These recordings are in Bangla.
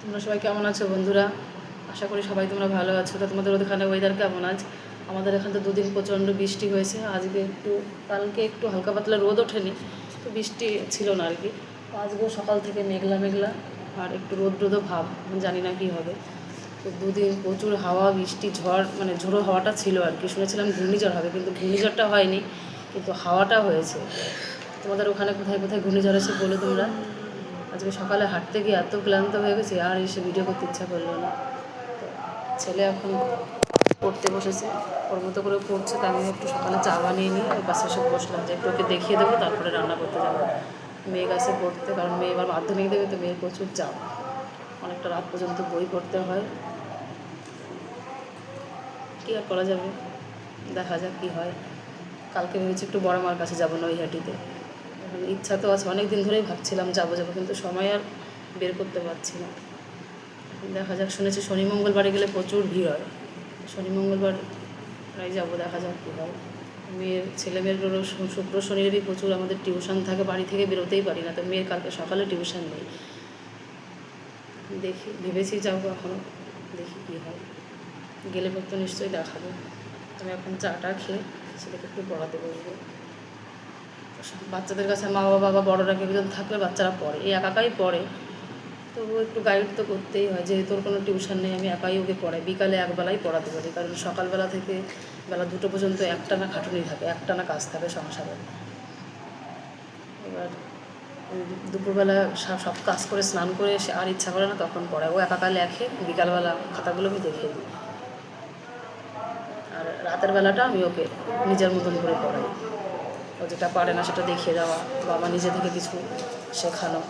তোমরা সবাই কেমন আছো বন্ধুরা? আশা করি সবাই তোমরা ভালো আছো। তো তোমাদের ওখানে ওয়েদার কেমন আজ? আমাদের এখানে তো দুদিন প্রচণ্ড বৃষ্টি হয়েছে। আজকে একটু, কালকে একটু হালকা পাতলা রোদ ওঠেনি, তো বৃষ্টি ছিল না আর কি। আজকেও সকাল থেকে মেঘলা মেঘলা আর একটু রোদ রোদও ভাব, জানি না কী হবে। তো দুদিন প্রচুর হাওয়া বৃষ্টি ঝড়, মানে ঝোড়ো হাওয়াটা ছিল আর কি। শুনেছিলাম ঘূর্ণিঝড় হবে, কিন্তু ঘূর্ণিঝড়টা হয়নি, কিন্তু হাওয়াটা হয়েছে। তোমাদের ওখানে কোথায় কোথায় ঘূর্ণিঝড় আছে বলো তোমরা। আজকে সকালে হাঁটতে গিয়ে এত ক্লান্ত হয়ে গেছি, আর এসে ভিডিও করতে ইচ্ছা করলো না। তো ছেলে এখন পড়তে বসেছে, ওর মতো করে পড়ছে, তো আমি একটু সকালে চা বানিয়ে নিয়ে ওর পাশে এসে বসলাম যে একটু ওকে দেখিয়ে দেবো, তারপরে রান্না করতে যাবো। মেয়ে গেছে পড়তে, কারণ মেয়ে এবার মাধ্যমিক দেবে, তো মেয়ের প্রচুর চাপ, অনেকটা রাত পর্যন্ত বই পড়তে হয়। কী আর করা যাবে, দেখা যাক কী হয়। কালকে ভেবেছি একটু বড় মার কাছে যাবো নৈহাটিতে। এখন ইচ্ছা তো আছে, অনেক দিন ধরেই ভাবছিলাম যাবো যাবো, কিন্তু সময় আর বের করতে পারছি না। দেখা যাক, শুনেছি শনি মঙ্গলবারে গেলে প্রচুর ভিড় হয়। শনি মঙ্গলবার প্রায় যাবো, দেখা যাক কী হয়। মেয়ের ছেলে মেয়েরগুলো শুক্র শনিরই প্রচুর আমাদের টিউশন থাকে, বাড়ি থেকে বেরোতেই পারি না। তো মেয়ের কালকে সকালে টিউশন নেই, দেখি ভেবেছি যাবো, এখনও দেখি কী হয়। গেলে পর তো নিশ্চয়ই দেখাবো। আমি এখন চাটা খেয়ে ছেলেকে একটু পড়াতে বসবো। বাচ্চাদের কাছে মা বাবা বড়রা একজন থাকলে বাচ্চারা পড়ে, এই একাই পড়ে, তবু একটু গাইড তো করতেই হয়। যেহেতু ওর কোনো টিউশন নেই, আমি একাই ওকে পড়াই। বিকালে একবেলাই পড়াতে পারি, কারণ সকালবেলা থেকে বেলা 2টো পর্যন্ত একটানা খাটুনি থাকে, একটানা কাজ থাকে সংসারে। এবার দুপুরবেলা সব কাজ করে স্নান করে এসে আর ইচ্ছা করে না, তখন পড়ায়। ও একাকা লেখে, বিকালবেলা খাতাগুলো আমি দেখিয়ে দিই। আর রাতের বেলাটা আমি ওকে নিজের মতন করে পড়াই। ও যেটা পারে না সেটা দেখিয়ে দেওয়া, বাবা নিজে থেকে কিছু শেখানো।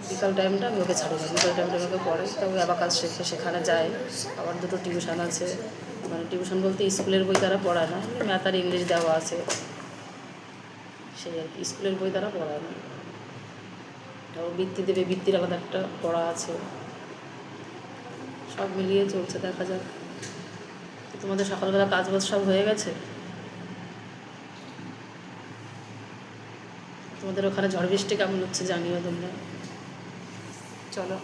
বিকাল টাইমটা আমি ওকে ছাড়ি না, বিকাল টাইমটা ওকে পড়ে, তো ও আবার কাজ শেখে, সেখানে যায়। আবার 2টো টিউশন আছে, মানে টিউশন বলতে স্কুলের বই তারা পড়ায় না, ম্যাথ আর ইংলিশ দেওয়া আছে, সেই আর কি। স্কুলের বই তারা পড়ায় না। ও বৃত্তি দেবে, বৃত্তির আলাদা একটা পড়া আছে। সব মিলিয়ে চলছে, দেখা যাক। তোমাদের সকালবেলা কাজ বাজ সব হয়ে গেছে? তোমাদের ওখানে ঝড় বৃষ্টি কেমন হচ্ছে জানিও তোমরা। চলো।